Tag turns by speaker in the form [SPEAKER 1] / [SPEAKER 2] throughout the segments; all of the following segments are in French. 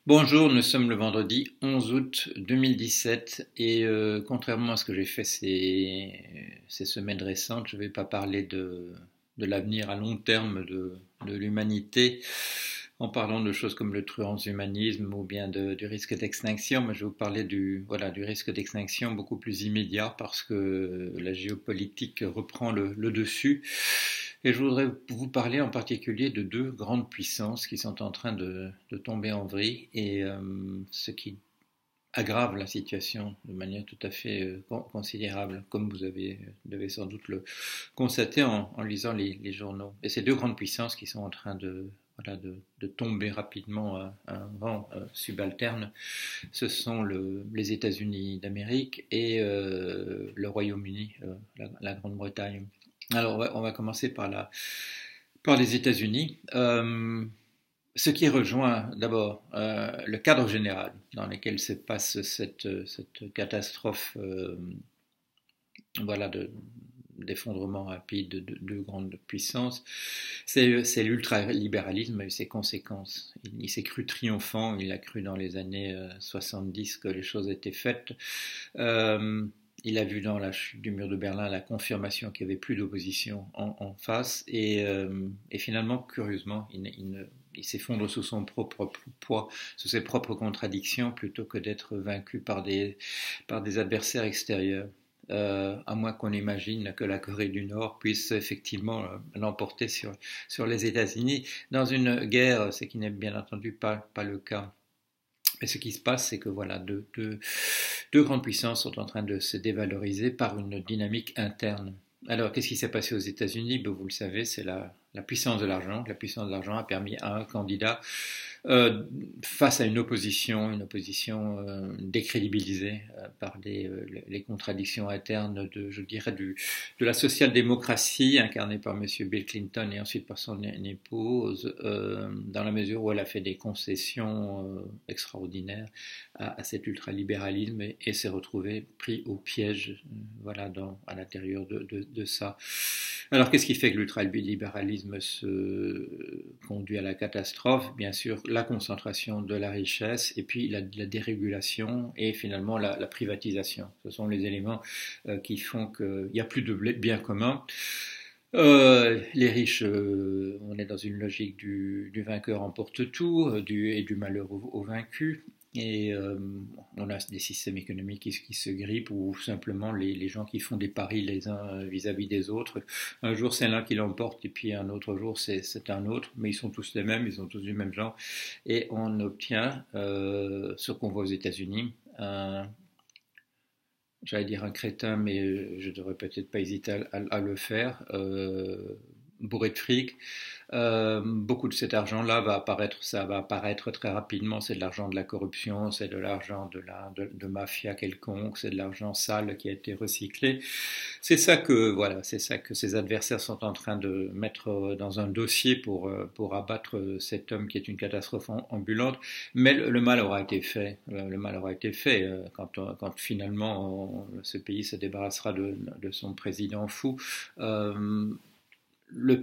[SPEAKER 1] Bonjour, nous sommes le vendredi 11 août 2017 et contrairement à ce que j'ai fait ces semaines récentes, je ne vais pas parler de l'avenir à long terme de l'humanité en parlant de choses comme le transhumanisme ou bien du risque d'extinction, mais je vais vous parler du risque d'extinction beaucoup plus immédiat parce que la géopolitique reprend le dessus. Et je voudrais vous parler en particulier de deux grandes puissances qui sont en train de tomber en vrille et ce qui aggrave la situation de manière tout à fait considérable, comme devez sans doute le constater en lisant les journaux. Et ces deux grandes puissances qui sont en train de tomber rapidement à un vent subalterne, ce sont les États-Unis d'Amérique et le Royaume-Uni, la Grande-Bretagne. Alors on va commencer par les États-Unis. Ce qui rejoint d'abord le cadre général dans lequel se passe cette catastrophe voilà, d'effondrement rapide de deux grandes puissances, c'est l'ultralibéralisme et ses conséquences. Il s'est cru triomphant, il a cru dans les années 70 que les choses étaient faites. Il a vu dans la chute du mur de Berlin la confirmation qu'il n'y avait plus d'opposition en face et finalement, curieusement, il s'effondre sous son propre poids, sous ses propres contradictions, plutôt que d'être vaincu par des adversaires extérieurs. À moins qu'on imagine que la Corée du Nord puisse effectivement l'emporter sur les États-Unis dans une guerre, ce qui n'est bien entendu pas le cas. Mais ce qui se passe, c'est que voilà, deux grandes puissances sont en train de se dévaloriser par une dynamique interne. Alors, qu'est-ce qui s'est passé aux États-Unis? Vous le savez, c'est la puissance de l'argent. La puissance de l'argent a permis à un candidat, face à une opposition décrédibilisée par les contradictions internes je dirais, de la social-démocratie incarnée par M. Bill Clinton et ensuite par son épouse, dans la mesure où elle a fait des concessions extraordinaires à cet ultralibéralisme et s'est retrouvée pris au piège, voilà, à l'intérieur de ça. Alors, qu'est-ce qui fait que l'ultralibéralisme se conduit à la catastrophe? Bien sûr, la concentration de la richesse et puis la dérégulation et finalement la privatisation. Ce sont les éléments qui font qu'il n'y a plus de biens communs. Les riches, on est dans une logique du vainqueur emporte tout et du malheur au vaincu. Et on a des systèmes économiques qui se grippent ou simplement les gens qui font des paris les uns vis-à-vis des autres. Un jour c'est l'un qui l'emporte et puis un autre jour c'est un autre, mais ils sont tous les mêmes, ils sont tous du même genre. Et on obtient ce qu'on voit aux États-Unis, j'allais dire un crétin, mais je devrais peut-être pas hésiter à le faire, bourré de fric. Beaucoup de cet argent-là ça va apparaître très rapidement. C'est de l'argent de la corruption, c'est de l'argent de mafia quelconque, c'est de l'argent sale qui a été recyclé. C'est ça que ces adversaires sont en train de mettre dans un dossier pour abattre cet homme qui est une catastrophe ambulante. Mais le mal aura été fait. Le mal aura été fait quand finalement ce pays se débarrassera de son président fou.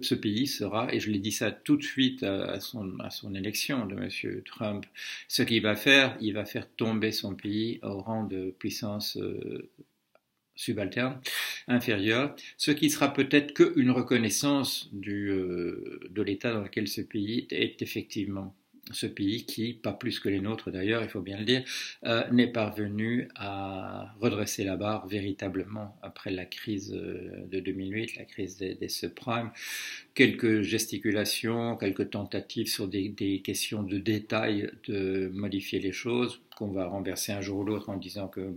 [SPEAKER 1] Ce pays sera, et je l'ai dit ça tout de suite à son élection de M. Trump, ce qu'il va faire, il va faire tomber son pays au rang de puissance subalterne, inférieure, ce qui sera peut-être qu'une reconnaissance de l'état dans lequel ce pays est effectivement. Ce pays qui, pas plus que les nôtres d'ailleurs, il faut bien le dire, n'est parvenu à redresser la barre véritablement après la crise de 2008, la crise des subprimes. Quelques gesticulations, quelques tentatives sur des questions de détail de modifier les choses, qu'on va renverser un jour ou l'autre en disant que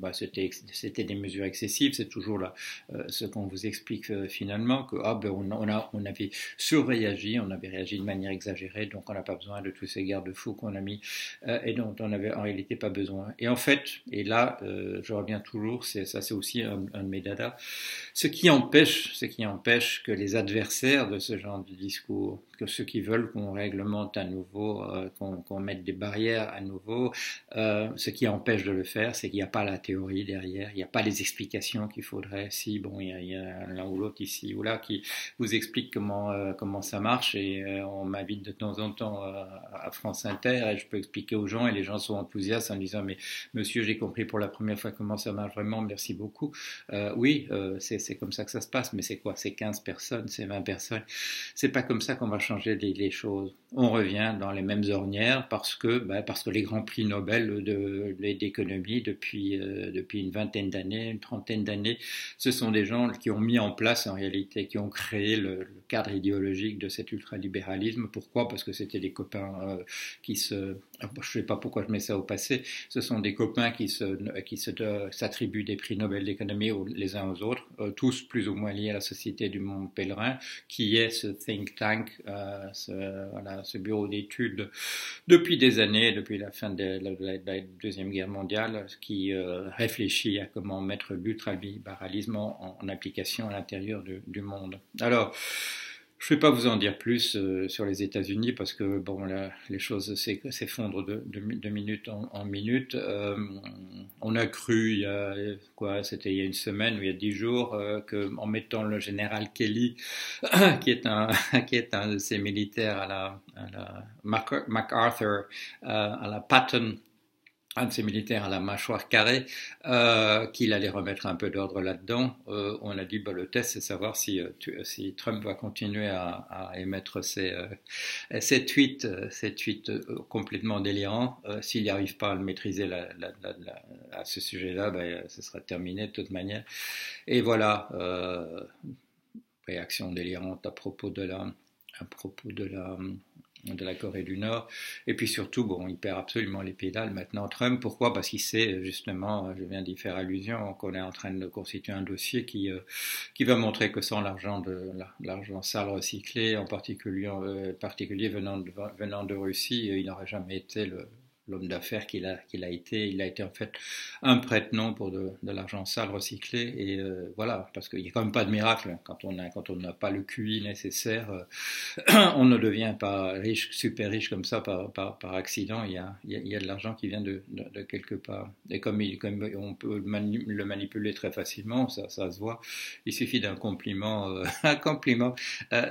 [SPEAKER 1] c'était des mesures excessives. C'est toujours là ce qu'on vous explique finalement, que on avait surréagi, on avait réagi de manière exagérée, donc on n'a pas besoin de tous ces garde-fous qu'on a mis et dont on n'avait en réalité pas besoin. Et en fait, et là je reviens toujours, c'est aussi un de mes dadas, ce qui empêche que les adversaires de ce genre de discours, que ceux qui veulent qu'on réglemente à nouveau, qu'on mette des barrières à nouveau. Ce qui empêche de le faire, c'est qu'il n'y a pas la théorie derrière, il n'y a pas les explications qu'il faudrait. Si, bon, il y a l'un ou l'autre ici ou là qui vous explique comment ça marche, et on m'invite de temps en temps à France Inter et je peux expliquer aux gens et les gens sont enthousiastes en disant mais monsieur, j'ai compris pour la première fois comment ça marche vraiment, merci beaucoup. Oui, c'est comme ça que ça se passe, mais c'est quoi? C'est 15 personnes, c'est 20 personnes. C'est pas comme ça qu'on va changer les choses. On revient dans les mêmes ornières parce que les grands prix Nobel d'économie depuis une vingtaine d'années, une trentaine d'années, ce sont des gens qui ont mis en place en réalité, qui ont créé le cadre idéologique de cet ultralibéralisme. Pourquoi? Parce que c'était des copains je ne sais pas pourquoi je mets ça au passé, ce sont des copains qui s'attribuent des prix Nobel d'économie les uns aux autres, tous plus ou moins liés à la Société du Mont Pèlerin, qui est ce think tank, ce bureau d'études depuis des années, depuis la fin de la Deuxième Guerre mondiale, qui réfléchit à comment mettre l'ultralibéralisme en application à l'intérieur du monde. Alors, je ne vais pas vous en dire plus sur les États-Unis parce que bon, là, les choses s'effondrent de minute en minute. On a cru c'était il y a une semaine ou il y a 10 jours, qu'en mettant le général Kelly, qui est un de ces militaires à la MacArthur, à la Patton, un de ces militaires à la mâchoire carrée, qu'il allait remettre un peu d'ordre là-dedans. On a dit, le test, c'est savoir si Trump va continuer à émettre ces tweets complètement délirants. S'il n'y arrive pas à le maîtriser à ce sujet-là, ce sera terminé de toute manière. Et voilà, réaction délirante à propos de la Corée du Nord. Et puis surtout, il perd absolument les pédales maintenant, Trump. Pourquoi? Parce qu'il sait, justement, je viens d'y faire allusion, qu'on est en train de constituer un dossier qui va montrer que sans l'argent sale recyclé, en particulier venant de Russie, il n'aurait jamais été l'homme d'affaires qu'il a été. Il a été en fait un prête-nom pour de l'argent sale recyclé. Et voilà, parce qu'il n'y a quand même pas de miracle. Quand on n'a pas le QI nécessaire, on ne devient pas riche, super riche comme ça par accident. Il y a de l'argent qui vient de quelque part. Et comme on peut le manipuler très facilement, ça se voit. Il suffit d'un compliment,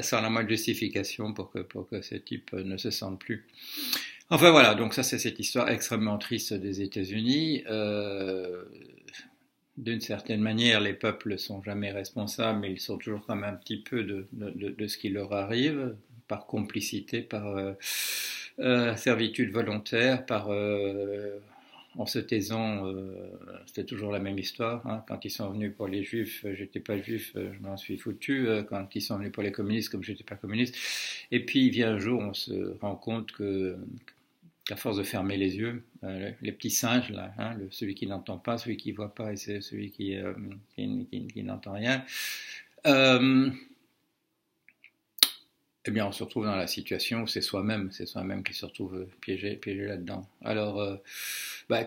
[SPEAKER 1] sans la moindre justification pour que ce type ne se sente plus. Enfin voilà, donc ça c'est cette histoire extrêmement triste des États-Unis. D'une certaine manière, les peuples ne sont jamais responsables, mais ils sont toujours comme un petit peu de ce qui leur arrive, par complicité, par servitude volontaire, en se taisant. C'était toujours la même histoire. Hein. Quand ils sont venus pour les Juifs, j'étais pas juif, je m'en suis foutu. Quand ils sont venus pour les communistes, comme j'étais pas communiste. Et puis il vient un jour, on se rend compte qu'à force de fermer les yeux, les petits singes là, celui qui n'entend pas, celui qui voit pas et c'est celui qui n'entend rien. Eh bien, on se retrouve dans la situation où c'est soi-même qui se retrouve piégé là-dedans. Alors,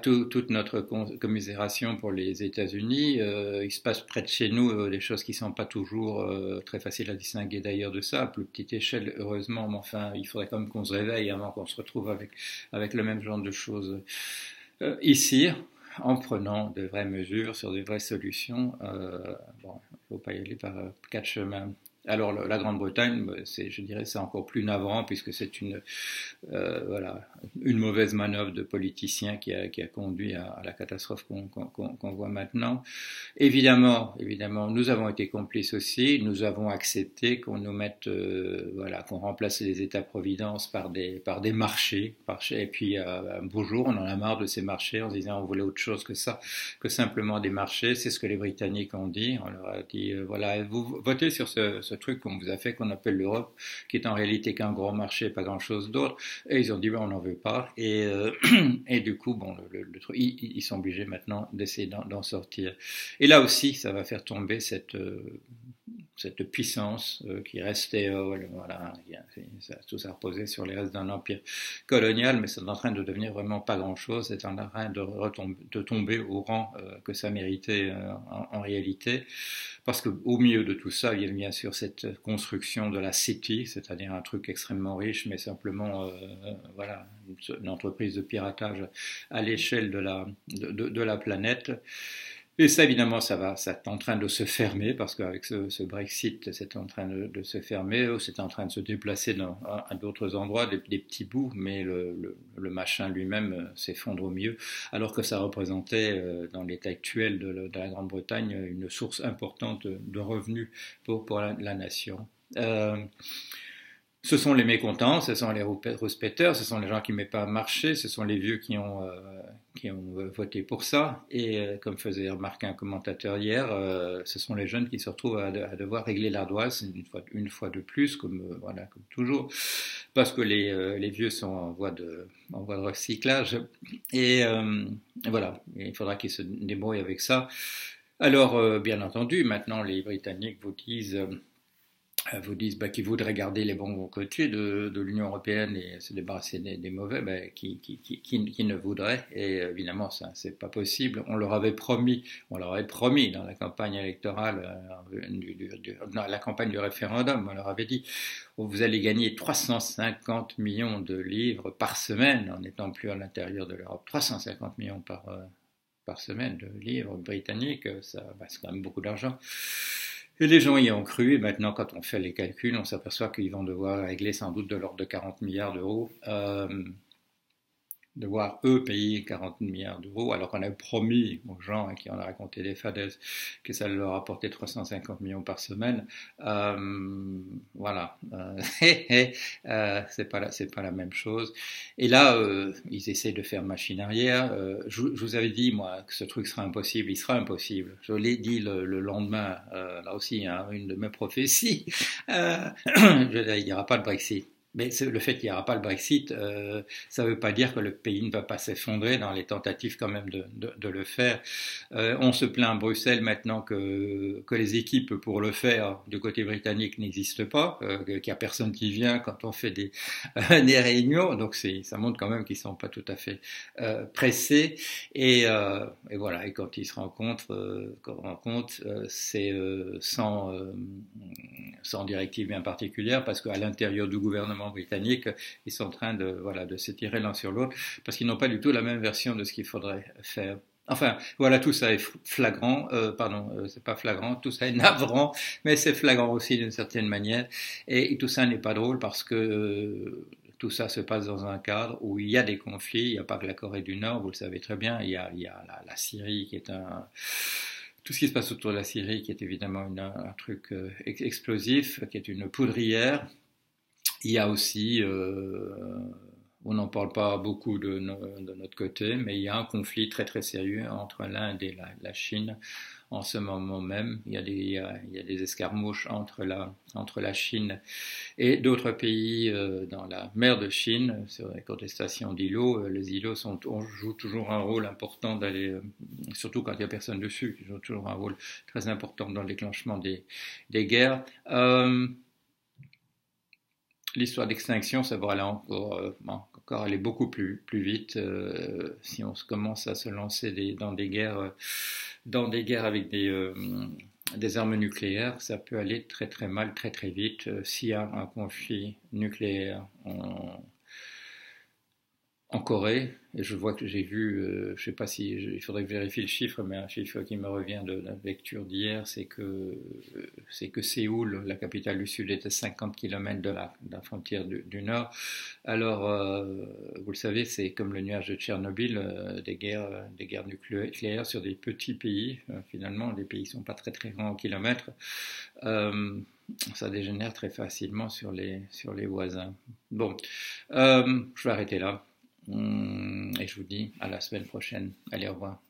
[SPEAKER 1] toute notre commisération pour les États-Unis, il se passe près de chez nous des choses qui ne sont pas toujours très faciles à distinguer d'ailleurs de ça, à plus petite échelle, heureusement, mais enfin, il faudrait quand même qu'on se réveille avant qu'on se retrouve avec le même genre de choses ici, en prenant de vraies mesures sur de vraies solutions. Il ne faut pas y aller par quatre chemins. Alors la Grande-Bretagne, je dirais, c'est encore plus navrant puisque c'est une mauvaise manœuvre de politiciens qui a conduit à la catastrophe qu'on voit maintenant. Évidemment, nous avons été complices aussi. Nous avons accepté qu'on nous mette, qu'on remplace les États-providence par des marchés. Et puis un beau jour, on en a marre de ces marchés en se disant on voulait autre chose que ça, que simplement des marchés. C'est ce que les Britanniques ont dit. On leur a dit vous votez sur ce truc qu'on vous a fait, qu'on appelle l'Europe, qui est en réalité qu'un gros marché, pas grand-chose d'autre. Et ils ont dit, on n'en veut pas. Et du coup, ils sont obligés maintenant d'essayer d'en sortir. Et là aussi, ça va faire tomber cette cette puissance qui restait, voilà, tout ça reposait sur les restes d'un empire colonial, mais c'est en train de devenir vraiment pas grand-chose, c'est en train de tomber au rang que ça méritait en réalité, parce qu'au milieu de tout ça, il y a bien sûr cette construction de la City, c'est-à-dire un truc extrêmement riche, mais simplement voilà, une entreprise de piratage à l'échelle de la planète. Et ça, évidemment, c'est en train de se fermer, parce qu'avec ce Brexit, c'est en train de se fermer, c'est en train de se déplacer à d'autres endroits, des petits bouts, mais le machin lui-même s'effondre au mieux, alors que ça représentait, dans l'état actuel de la Grande-Bretagne, une source importante de revenus pour la nation. Ce sont les mécontents, ce sont les rouspéteurs, ce sont les gens qui ne mettent pas à marcher, ce sont les vieux qui ont voté pour ça. Et comme faisait remarquer un commentateur hier, ce sont les jeunes qui se retrouvent à devoir régler l'ardoise une fois de plus, voilà, comme toujours, parce que les vieux sont en voie de recyclage. Et voilà, il faudra qu'ils se débrouillent avec ça. Alors, bien entendu, maintenant les Britanniques vous disent qu'ils voudraient garder les bons côtés de l'Union européenne et se débarrasser des mauvais, qui ne voudraient. Et évidemment, ça, c'est pas possible. On leur avait promis dans la campagne électorale, dans la campagne du référendum, on leur avait dit, vous allez gagner 350 millions de livres par semaine en n'étant plus à l'intérieur de l'Europe. 350 millions par semaine de livres britanniques, c'est quand même beaucoup d'argent. Et les gens y ont cru, et maintenant, quand on fait les calculs, on s'aperçoit qu'ils vont devoir régler sans doute de l'ordre de 40 milliards d'euros, devoir eux payer 40 milliards d'euros, alors qu'on a promis aux gens à qui on a raconté des fadaises que ça leur apportait 350 millions par semaine. Voilà, c'est pas la même chose. Et là, ils essaient de faire machine arrière. Je vous avais dit, moi, que ce truc sera impossible. Il sera impossible. Je l'ai dit le lendemain, là aussi, hein, une de mes prophéties. Il n'y aura pas de Brexit. Mais le fait qu'il n'y aura pas le Brexit, ça ne veut pas dire que le pays ne va pas s'effondrer dans les tentatives quand même de le faire. On se plaint à Bruxelles maintenant que les équipes pour le faire du côté britannique n'existent pas, qu'il n'y a personne qui vient quand on fait des réunions. Donc ça montre quand même qu'ils ne sont pas tout à fait pressés. Et voilà. Et quand ils se rencontrent, c'est sans directive bien particulière, parce qu'à l'intérieur du gouvernement britannique, ils sont en train de s'étirer l'un sur l'autre, parce qu'ils n'ont pas du tout la même version de ce qu'il faudrait faire. Enfin, voilà, tout ça est flagrant, c'est pas flagrant, tout ça est navrant, mais c'est flagrant aussi d'une certaine manière, et tout ça n'est pas drôle parce que tout ça se passe dans un cadre où il y a des conflits, il n'y a pas que la Corée du Nord, vous le savez très bien, il y a la Syrie qui est tout ce qui se passe autour de la Syrie qui est évidemment un truc explosif, qui est une poudrière. Il y a aussi, on n'en parle pas beaucoup de notre côté, mais il y a un conflit très très sérieux entre l'Inde et la Chine en ce moment même. Il y a des escarmouches entre la Chine et d'autres pays dans la mer de Chine sur les contestations d'îlots. Les îlots jouent toujours un rôle important, surtout quand il n'y a personne dessus, ils jouent toujours un rôle très important dans le déclenchement des guerres. L'histoire d'extinction, ça va aller encore aller beaucoup plus vite si on commence à se lancer dans des guerres avec des armes nucléaires. Ça peut aller très très mal, très très vite. S'il y a un conflit nucléaire en Corée, et je vois que j'ai vu, je ne sais pas si, il faudrait que je vérifie le chiffre, mais un chiffre qui me revient de la lecture d'hier, c'est que Séoul, la capitale du Sud, est à 50 km de la frontière du Nord. Alors, vous le savez, c'est comme le nuage de Tchernobyl, des guerres nucléaires sur des petits pays. Finalement, les pays ne sont pas très très grands en kilomètres. Ça dégénère très facilement sur les voisins. Bon, je vais arrêter là. Et je vous dis à la semaine prochaine. Allez, au revoir.